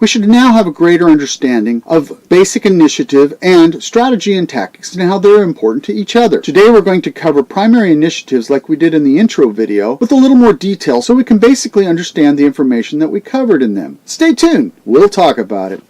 we should now have a greater understanding of basic initiative and strategy and tactics and how they're important to each other. Today we're going to cover primary initiatives like we did in the intro video with a little more detail so we can basically understand the information that we covered in them. Stay tuned, we'll talk about it.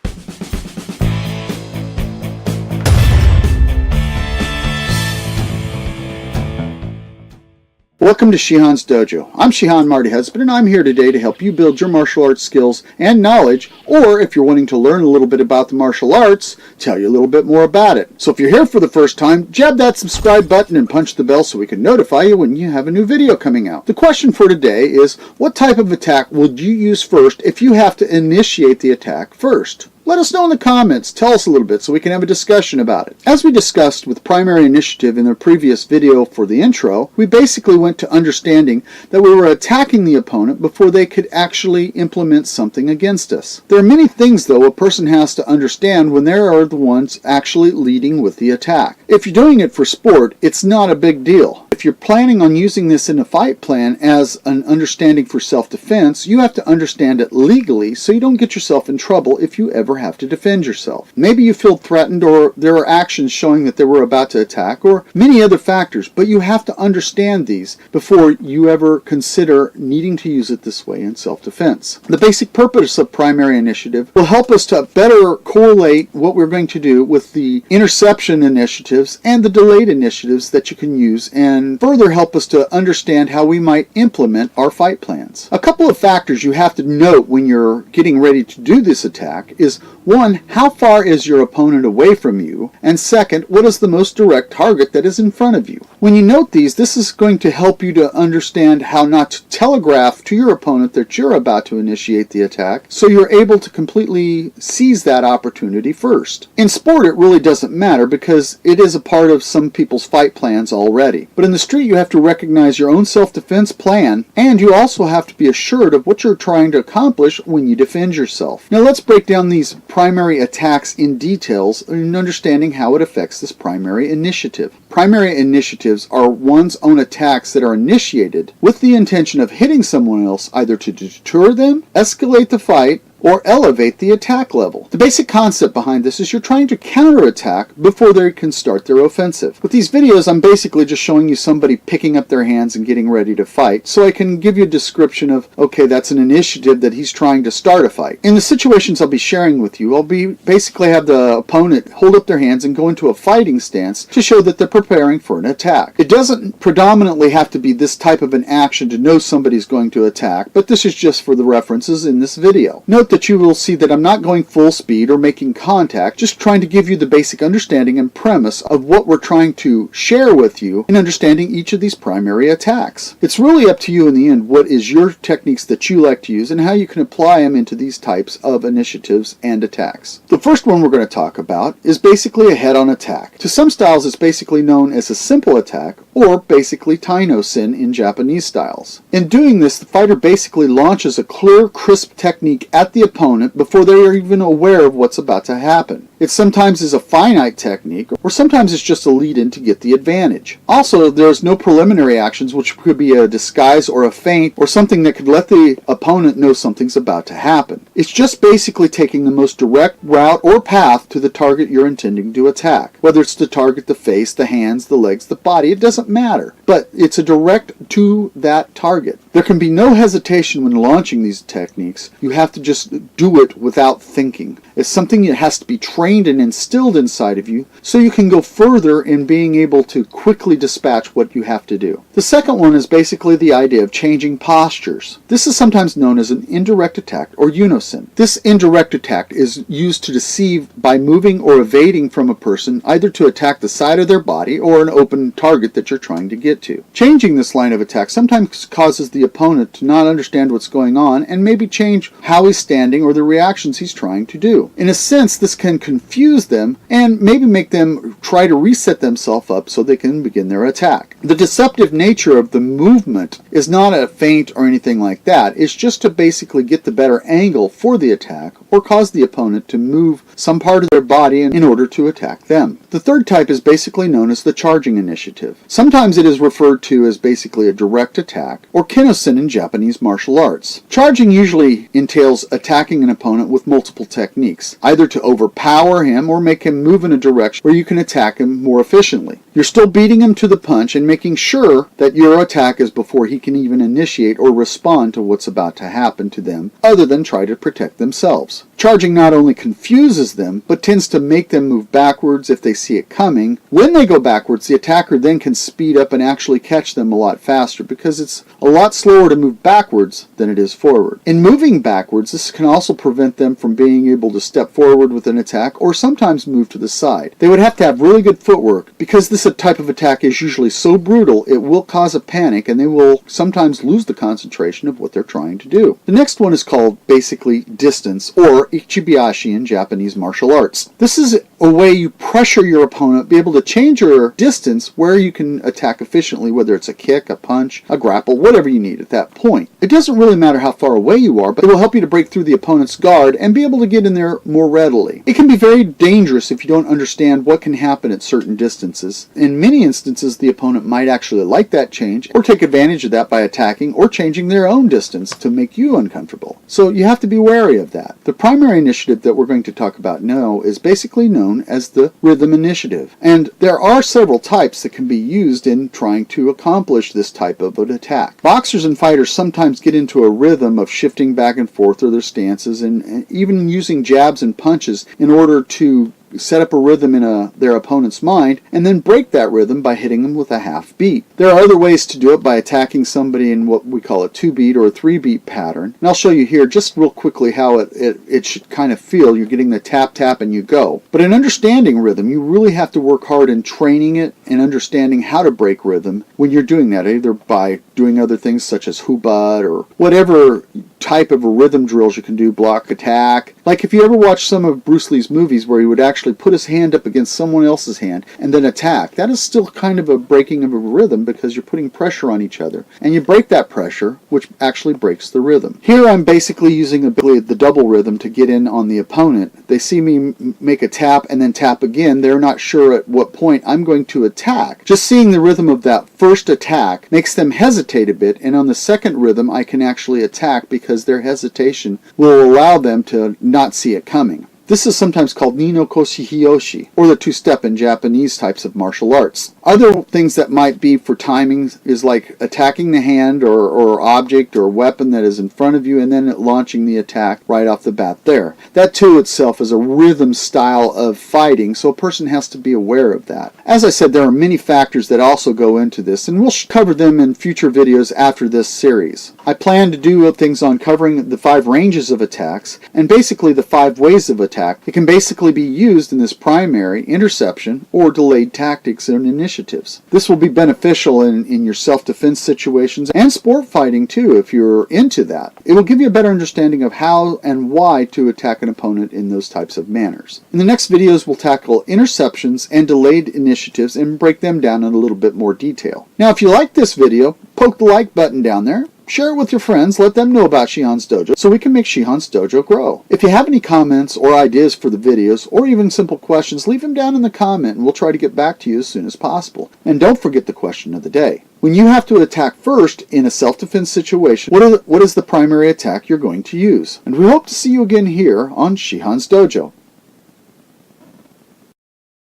Welcome to Shihan's Dojo. I'm Shihan Marty Husband, and I'm here today to help you build your martial arts skills and knowledge, or if you're wanting to learn a little bit about the martial arts, tell you a little bit more about it. So if you're here for the first time, jab that subscribe button and punch the bell so we can notify you when you have a new video coming out. The question for today is, what type of attack would you use first if you have to initiate the attack first? Let us know in the comments. Tell us a little bit so we can have a discussion about it. As we discussed with primary initiative in the previous video for the intro, we basically went to understanding that we were attacking the opponent before they could actually implement something against us. There are many things, though, a person has to understand when they are the ones actually leading with the attack. If you're doing it for sport, it's not a big deal. If you're planning on using this in a fight plan as an understanding for self-defense, you have to understand it legally so you don't get yourself in trouble if you ever have to defend yourself. Maybe you feel threatened, or there are actions showing that they were about to attack, or many other factors, but you have to understand these before you ever consider needing to use it this way in self-defense. The basic purpose of primary initiative will help us to better correlate what we're going to do with the interception initiatives and the delayed initiatives that you can use, and further help us to understand how we might implement our fight plans. A couple of factors you have to note when you're getting ready to do this attack is, one, how far is your opponent away from you? And second, what is the most direct target that is in front of you? When you note these, this is going to help you to understand how not to telegraph to your opponent that you're about to initiate the attack, so you're able to completely seize that opportunity first. In sport, it really doesn't matter because it is a part of some people's fight plans already. But in the street, you have to recognize your own self-defense plan, and you also have to be assured of what you're trying to accomplish when you defend yourself. Now let's break down these primary attacks in details and understanding how it affects this primary initiative. Primary initiatives are one's own attacks that are initiated with the intention of hitting someone else, either to deter them, escalate the fight, or elevate the attack level. The basic concept behind this is you're trying to counterattack before they can start their offensive. With these videos, I'm basically just showing you somebody picking up their hands and getting ready to fight, so I can give you a description of, okay, that's an initiative that he's trying to start a fight. In the situations I'll be sharing with you, I'll basically have the opponent hold up their hands and go into a fighting stance to show that they're preparing for an attack. It doesn't predominantly have to be this type of an action to know somebody's going to attack, but this is just for the references in this video. Note that you will see that I'm not going full speed or making contact, just trying to give you the basic understanding and premise of what we're trying to share with you in understanding each of these primary attacks. It's really up to you in the end what is your techniques that you like to use and how you can apply them into these types of initiatives and attacks. The first one we're going to talk about is basically a head-on attack. To some styles it's basically known as a simple attack, or basically Tai-no-Sen in Japanese styles. In doing this, the fighter basically launches a clear, crisp technique at the opponent before they are even aware of what's about to happen. It sometimes is a finite technique, or sometimes it's just a lead-in to get the advantage. Also, there's no preliminary actions, which could be a disguise or a feint, or something that could let the opponent know something's about to happen. It's just basically taking the most direct route or path to the target you're intending to attack. Whether it's to target the face, the hands, the legs, the body, it doesn't matter. But it's a direct to that target. There can be no hesitation when launching these techniques. You have to just do it without thinking. It's something that has to be trained and instilled inside of you so you can go further in being able to quickly dispatch what you have to do. The second one is basically the idea of changing postures. This is sometimes known as an indirect attack or unison. This indirect attack is used to deceive by moving or evading from a person, either to attack the side of their body or an open target that you're trying to get to. Changing this line of attack sometimes causes the opponent to not understand what's going on and maybe change how he's standing or the reactions he's trying to do. In a sense, this can confuse them and maybe make them try to reset themselves up so they can begin their attack. The deceptive nature of the movement is not a feint or anything like that. It's just to basically get the better angle for the attack or cause the opponent to move some part of their body in order to attack them. The third type is basically known as the charging initiative. Sometimes it is referred to as basically a direct attack, or can unison in Japanese martial arts. Charging usually entails attacking an opponent with multiple techniques, either to overpower him or make him move in a direction where you can attack him more efficiently. You're still beating him to the punch and making sure that your attack is before he can even initiate or respond to what's about to happen to them, other than try to protect themselves. Charging not only confuses them, but tends to make them move backwards if they see it coming. When they go backwards, the attacker then can speed up and actually catch them a lot faster, because it's a lot slower to move backwards than it is forward. In moving backwards, this can also prevent them from being able to step forward with an attack or sometimes move to the side. They would have to have really good footwork, because this type of attack is usually so brutal it will cause a panic and they will sometimes lose the concentration of what they're trying to do. The next one is called basically distance, or ichibayashi in Japanese martial arts. This is a way you pressure your opponent, be able to change your distance where you can attack efficiently, whether it's a kick, a punch, a grapple, whatever you need at that point. It doesn't really matter how far away you are, but it will help you to break through the opponent's guard and be able to get in there more readily. It can be very dangerous if you don't understand what can happen at certain distances. In many instances, the opponent might actually like that change or take advantage of that by attacking or changing their own distance to make you uncomfortable. So you have to be wary of that. The primary initiative that we're going to talk about now is basically known as the rhythm initiative. And there are several types that can be used in trying to accomplish this type of an attack. Boxers and fighters sometimes get into a rhythm of shifting back and forth or their stances, and even using jabs and punches in order to set up a rhythm in their opponent's mind, and then break that rhythm by hitting them with a half beat. There are other ways to do it by attacking somebody in what we call a 2-beat or a 3-beat pattern. And I'll show you here just real quickly how it should kind of feel. You're getting the tap, tap, and you go. But in understanding rhythm, you really have to work hard in training it and understanding how to break rhythm when you're doing that, either by doing other things such as hubad or whatever type of rhythm drills you can do, block, attack. Like if you ever watch some of Bruce Lee's movies where he would actually put his hand up against someone else's hand and then attack, that is still kind of a breaking of a rhythm, because you're putting pressure on each other. And you break that pressure, which actually breaks the rhythm. Here I'm basically using the double rhythm to get in on the opponent. They see me make a tap and then tap again. They're not sure at what point I'm going to attack. Just seeing the rhythm of that first attack makes them hesitate a bit, and on the second rhythm I can actually attack because their hesitation will allow them to not see it coming. This is sometimes called ni no koshi hiyoshi, or the two-step in Japanese types of martial arts. Other things that might be for timing is like attacking the hand or object or weapon that is in front of you and then launching the attack right off the bat there. That too itself is a rhythm style of fighting, so a person has to be aware of that. As I said, there are many factors that also go into this, and we'll cover them in future videos after this series. I plan to do things on covering the 5 ranges of attacks and basically the 5 ways of attack. It can basically be used in this primary, interception, or delayed tactics and initiatives. This will be beneficial in your self-defense situations and sport fighting too, if you're into that. It will give you a better understanding of how and why to attack an opponent in those types of manners. In the next videos, we'll tackle interceptions and delayed initiatives and break them down in a little bit more detail. Now, if you like this video, poke the like button down there. Share it with your friends, let them know about Shihan's Dojo so we can make Shihan's Dojo grow. If you have any comments or ideas for the videos, or even simple questions, leave them down in the comment and we'll try to get back to you as soon as possible. And don't forget the question of the day. When you have to attack first in a self-defense situation, what is the primary attack you're going to use? And we hope to see you again here on Shihan's Dojo.